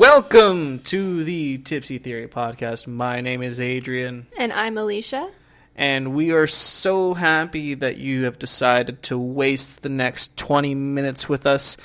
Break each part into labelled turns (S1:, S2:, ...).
S1: Welcome to the Tipsy Theory podcast. My name is Adrian.
S2: And I'm Allysha.
S1: And we are so happy that you have decided to waste the next 20 minutes with us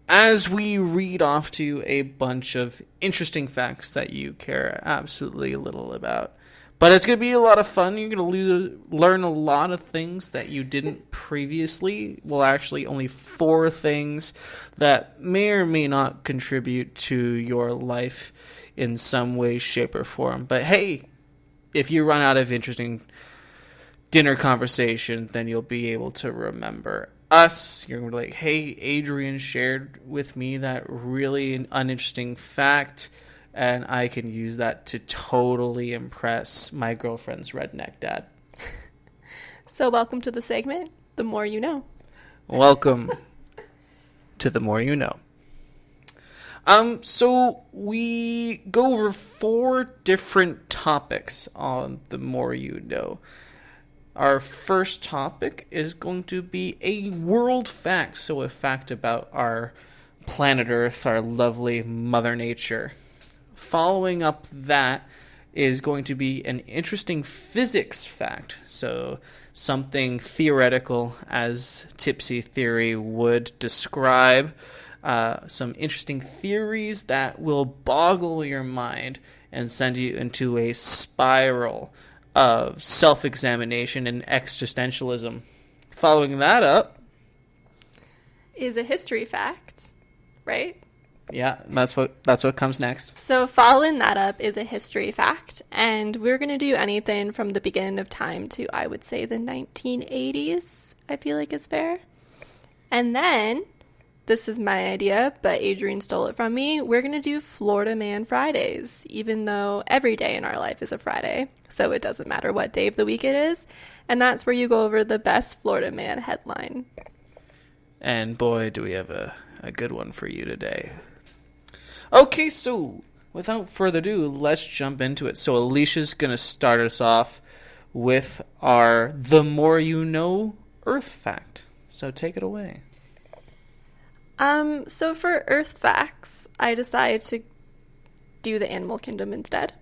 S1: as we read off to you a bunch of interesting facts that you care absolutely little about. But it's going to be a lot of fun. You're going to learn a lot of things that you didn't previously. Well, actually, only 4 things that may or may not contribute to your life in some way, shape, or form. But hey, if you run out of interesting dinner conversation, then you'll be able to remember us. You're going to be like, hey, Adrian shared with me that really uninteresting fact, and I can use that to totally impress my girlfriend's redneck dad.
S2: So welcome to the segment, The More You Know.
S1: Welcome to The More You Know. So we go over 4 different topics on The More You Know. Our first topic is going to be a world fact, so a fact about our planet Earth, our lovely Mother Nature. Following up that is going to be an interesting physics fact, so something theoretical as Tipsy theory would describe, some interesting theories that will boggle your mind and send you into a spiral of self-examination and existentialism. Following that up
S2: is a history fact, right?
S1: Yeah, that's what comes next.
S2: So following that up is a history fact, and we're going to do anything from the beginning of time to, I would say, the 1980s, I feel like is fair. And then, this is my idea, but Adrian stole it from me, we're going to do Florida Man Fridays, even though every day in our life is a Friday, so it doesn't matter what day of the week it is. And that's where you go over the best Florida Man headline.
S1: And boy, do we have a good one for you today. Okay, so without further ado, let's jump into it. So Alicia's going to start us off with our The More You Know Earth fact. So take it away.
S2: So for Earth facts, I decided to do the animal kingdom instead.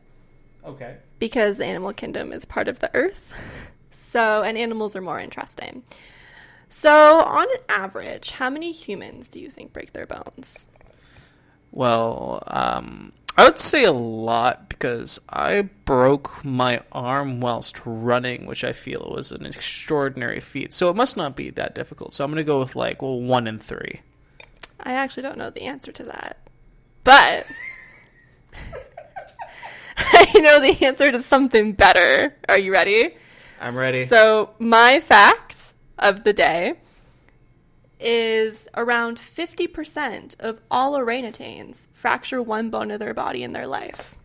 S1: Okay.
S2: Because the animal kingdom is part of the Earth. And animals are more interesting. So on an average, how many humans do you think break their bones?
S1: Well, I would say a lot because I broke my arm whilst running, which I feel was an extraordinary feat. So it must not be that difficult. So I'm going to go with 1 in 3.
S2: I actually don't know the answer to that. But I know the answer to something better. Are you ready?
S1: I'm ready.
S2: So my fact of the day is around 50% of all orangutans fracture one bone of their body in their life.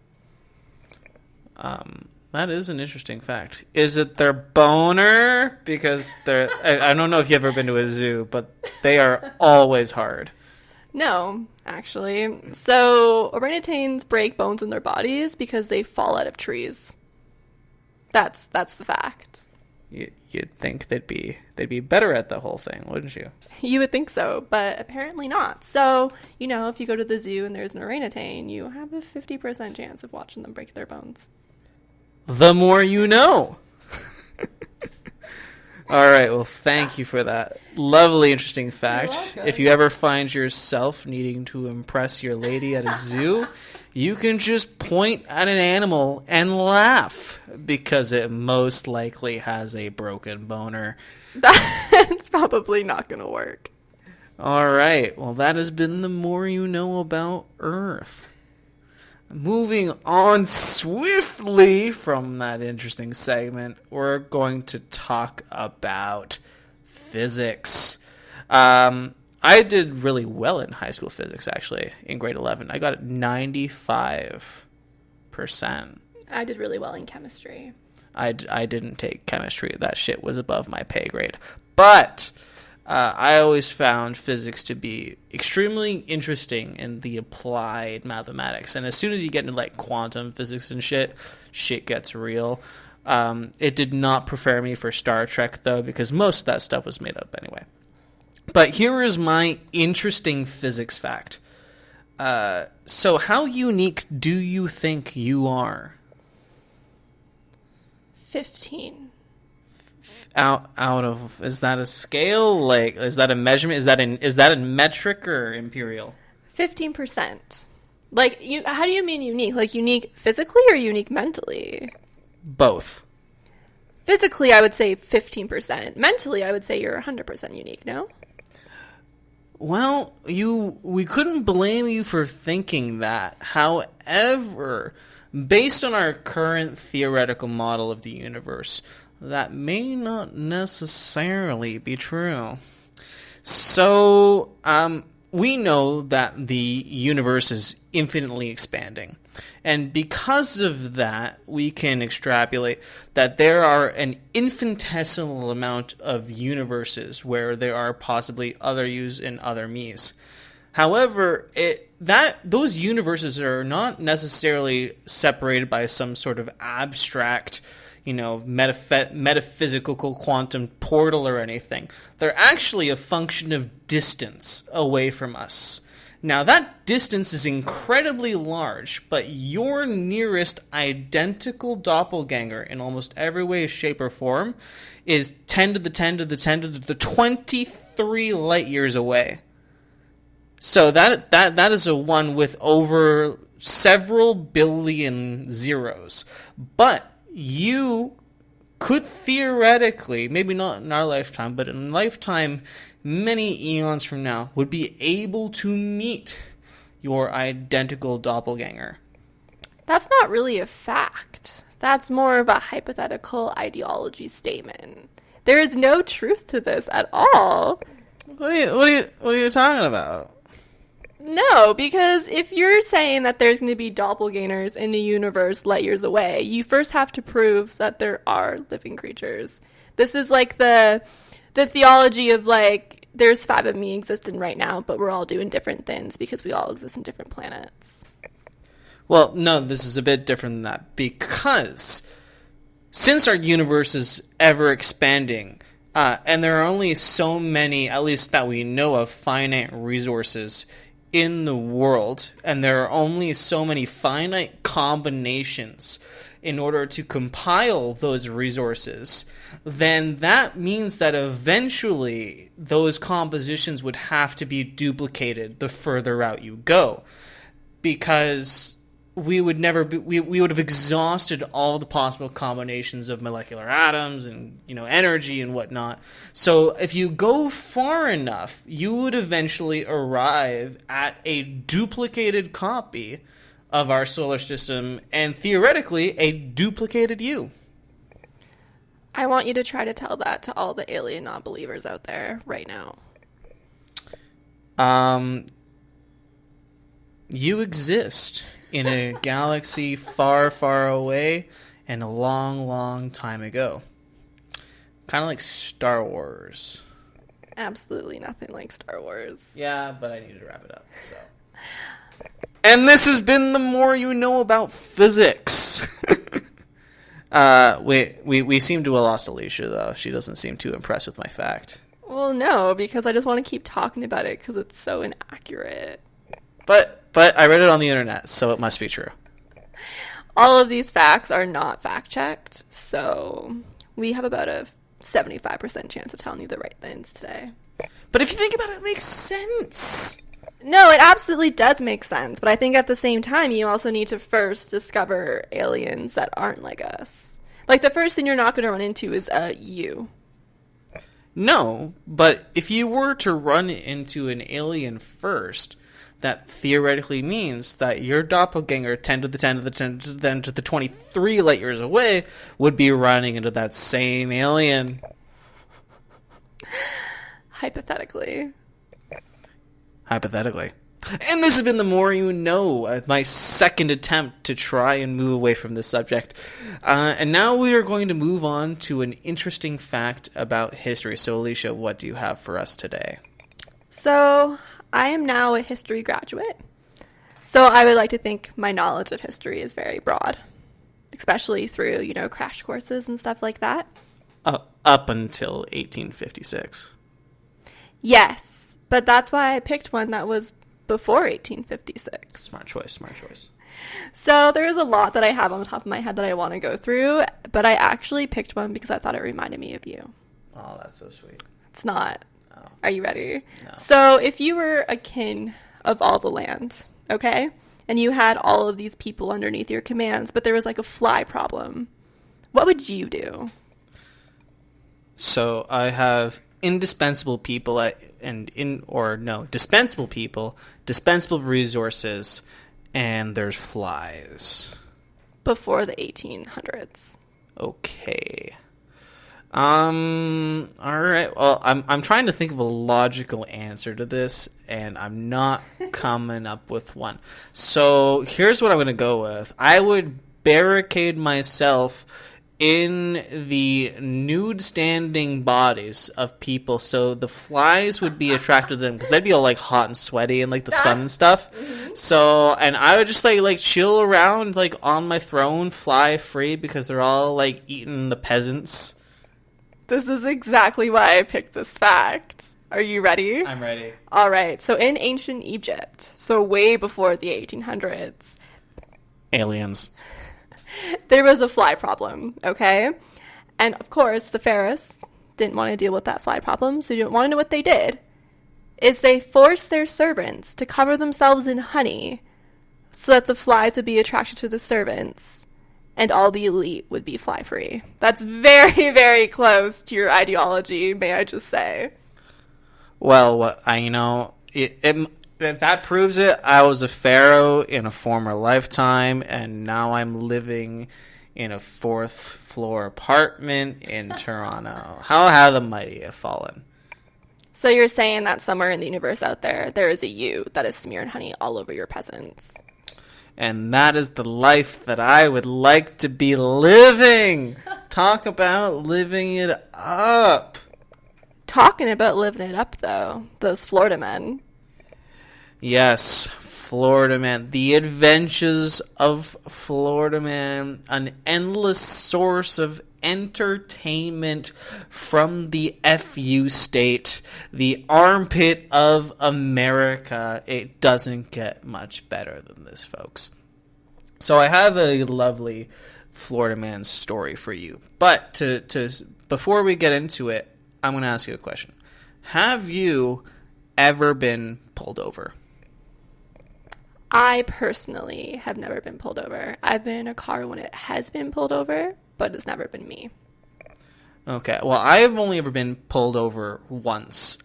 S1: That is an interesting fact. Is it their boner? Because I don't know if you've ever been to a zoo, but they are always hard.
S2: No, actually. So orangutans break bones in their bodies because they fall out of trees. That's the fact.
S1: You'd think they'd be better at the whole thing, wouldn't you?
S2: You would think so, but apparently not. So, if you go to the zoo and there's an orangutan, you have a 50% chance of watching them break their bones.
S1: The more you know. All right, well, thank you for that lovely, interesting fact. If you ever find yourself needing to impress your lady at a zoo, you can just point at an animal and laugh because it most likely has a broken boner.
S2: That's probably not going to work.
S1: All right, well, that has been The More You Know About Earth. Moving on swiftly from that interesting segment, we're going to talk about physics. I did really well in high school physics, actually, in grade 11. I got it 95%.
S2: I did really well in chemistry.
S1: I didn't take chemistry. That shit was above my pay grade. But I always found physics to be extremely interesting in the applied mathematics. And as soon as you get into quantum physics and shit gets real. It did not prepare me for Star Trek, though, because most of that stuff was made up anyway. But here is my interesting physics fact. So how unique do you think you are?
S2: 15.
S1: Out of, is that a scale? Like, is that a measurement? Is that in metric or imperial?
S2: 15%. Like, how do you mean unique? Like, unique physically or unique mentally?
S1: Both.
S2: Physically, I would say 15%. Mentally, I would say you're 100% unique, no?
S1: Well, we couldn't blame you for thinking that. However, based on our current theoretical model of the universe, that may not necessarily be true. So, we know that the universe is infinitely expanding. And because of that, we can extrapolate that there are an infinitesimal amount of universes where there are possibly other yous and other me's. However, those universes are not necessarily separated by some sort of abstract, metaphysical quantum portal or anything. They're actually a function of distance away from us. Now, that distance is incredibly large, but your nearest identical doppelganger in almost every way, shape, or form is 10 to the 10 to the 10 to the 23 light years away. So that is a one with over several billion zeros. But you could theoretically, maybe not in our lifetime, but in a lifetime many eons from now, would be able to meet your identical doppelganger.
S2: That's not really a fact. That's more of a hypothetical ideology statement. There is no truth to this at all.
S1: What are you talking about?
S2: No, because if you're saying that there's going to be doppelgangers in the universe light years away, you first have to prove that there are living creatures. This is like the theology of like, there's 5 of me existing right now, but we're all doing different things because we all exist in different planets.
S1: Well, no, this is a bit different than that, because since our universe is ever expanding, and there are only so many, at least that we know of, finite resources in the world, and there are only so many finite combinations in order to compile those resources, then that means that eventually those compositions would have to be duplicated the further out you go, because we would have exhausted all the possible combinations of molecular atoms and energy and whatnot. So if you go far enough, you would eventually arrive at a duplicated copy of our solar system, and theoretically a duplicated you.
S2: I want you to try to tell that to all the alien non-believers out there right now.
S1: You exist in a galaxy far, far away and a long, long time ago. Kind of like Star Wars.
S2: Absolutely nothing like Star Wars.
S1: Yeah, but I needed to wrap it up, so. And this has been The More You Know About Physics. We seem to have lost Allysha, though. She doesn't seem too impressed with my fact.
S2: Well, no, because I just want to keep talking about it because it's so inaccurate.
S1: But I read it on the internet, so it must be true.
S2: All of these facts are not fact-checked, so we have about a 75% chance of telling you the right things today.
S1: But if you think about it, it makes sense.
S2: No, it absolutely does make sense, but I think at the same time, you also need to first discover aliens that aren't like us. Like, the first thing you're not going to run into is you.
S1: No, but if you were to run into an alien first, that theoretically means that your doppelganger 10 to the 10 to the 10 to the 10 to the 23 light years away would be running into that same alien.
S2: Hypothetically.
S1: Hypothetically. And this has been The More You Know, my second attempt to try and move away from this subject. And now we are going to move on to an interesting fact about history. So, Allysha, what do you have for us today?
S2: So, I am now a history graduate. So, I would like to think my knowledge of history is very broad, especially through, crash courses and stuff like that.
S1: Up until 1856.
S2: Yes, but that's why I picked one that was before 1856.
S1: Smart choice.
S2: So there is a lot that I have on the top of my head that I want to go through, but I actually picked one because I thought it reminded me of you.
S1: Oh, that's so sweet.
S2: It's not.
S1: Oh.
S2: Are you ready?
S1: No.
S2: So if you were a king of all the land, okay, and you had all of these people underneath your commands, but there was like a fly problem, what would you do?
S1: So I have indispensable people dispensable people, dispensable resources, and there's flies.
S2: Before the 1800s.
S1: Okay. All right. Well, I'm trying to think of a logical answer to this, and I'm not coming up with one. So here's what I'm going to go with. I would barricade myself in the nude standing bodies of people, so the flies would be attracted to them because they'd be all like hot and sweaty and like the sun and stuff. Mm-hmm. So, and I would just like chill around like on my throne, fly free, because they're all like eating the peasants.
S2: This is exactly why I picked this fact. Are you ready?
S1: I'm ready.
S2: All right. So in ancient Egypt, so way before the 1800s,
S1: aliens.
S2: There was a fly problem, okay? And of course, the pharaohs didn't want to deal with that fly problem, so you don't want to know what they did. Is they forced their servants to cover themselves in honey so that the flies would be attracted to the servants and all the elite would be fly free. That's very, very close to your ideology, may I just say.
S1: Well, that proves it. I was a pharaoh in a former lifetime, and now I'm living in a 4th floor apartment in Toronto. How have the mighty have fallen?
S2: So you're saying that somewhere in the universe out there, there is a you that is smearing honey all over your peasants.
S1: And that is the life that I would like to be living. Talk about living it up.
S2: Talking about living it up, though, those Florida men.
S1: Yes, Florida Man. The Adventures of Florida Man. An endless source of entertainment from the FU state. The armpit of America. It doesn't get much better than this, folks. So I have a lovely Florida Man story for you. But to before we get into it, I'm going to ask you a question. Have you ever been pulled over?
S2: I personally have never been pulled over. I've been in a car when it has been pulled over, but it's never been me.
S1: Okay, well, I've only ever been pulled over once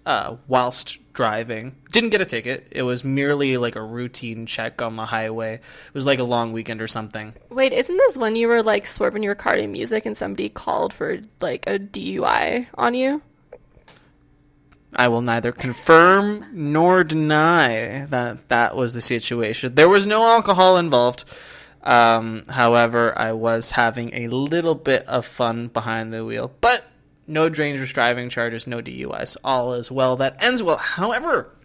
S1: whilst driving. Didn't get a ticket. It was merely like a routine check on the highway. It was like a long weekend or something.
S2: Wait, isn't this when you were like swerving your car to music and somebody called for like a DUI on you?
S1: I will neither confirm nor deny that that was the situation. There was no alcohol involved. However, I was having a little bit of fun behind the wheel. But no dangerous driving charges, no DUIs. All is well that ends well. However,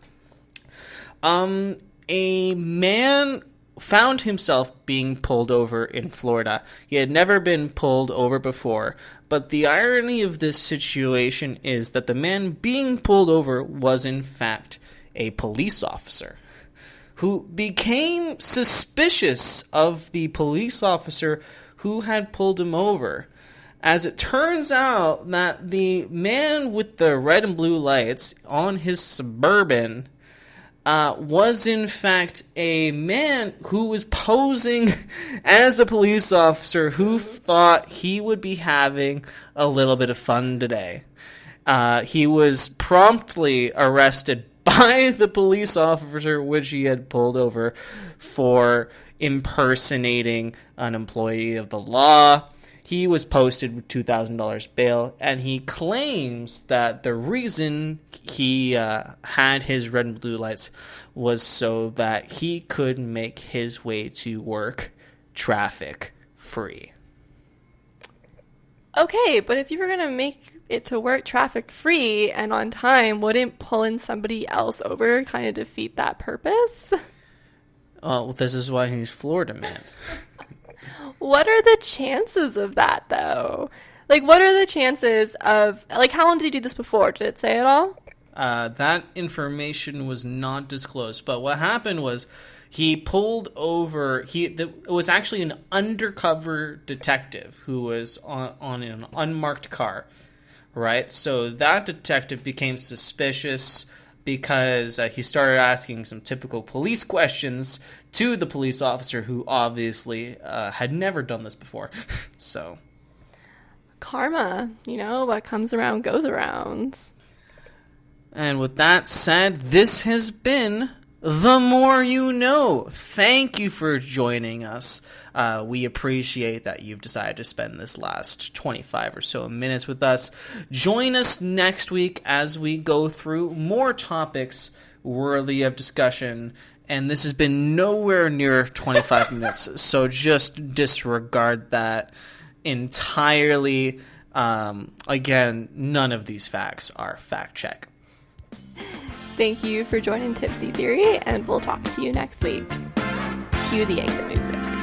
S1: a man found himself being pulled over in Florida. He had never been pulled over before, but the irony of this situation is that the man being pulled over was in fact a police officer who became suspicious of the police officer who had pulled him over. As it turns out that the man with the red and blue lights on his Suburban was in fact a man who was posing as a police officer who thought he would be having a little bit of fun today. He was promptly arrested by the police officer which he had pulled over for impersonating an employee of the law. He was posted with $2,000 bail, and he claims that the reason he had his red and blue lights was so that he could make his way to work traffic free.
S2: Okay, but if you were going to make it to work traffic free and on time, wouldn't pulling somebody else over kind of defeat that purpose?
S1: Well, this is why he's Florida Man.
S2: What are the chances of that, though? Like, what are the chances of, like, how long did you do this before? Did it say at all?
S1: That information was not disclosed. But what happened was he pulled over. It was actually an undercover detective who was on an unmarked car, right? So that detective became suspicious because he started asking some typical police questions to the police officer, who obviously had never done this before. So,
S2: karma, what comes around goes around.
S1: And with that said, this has been The More You Know. Thank you for joining us. We appreciate that you've decided to spend this last 25 or so minutes with us. Join us next week as we go through more topics worthy of discussion. And this has been nowhere near 25 minutes, so just disregard that entirely. Again, none of these facts are fact check.
S2: Thank you for joining Tipsy Theory, and we'll talk to you next week. Cue the exit music.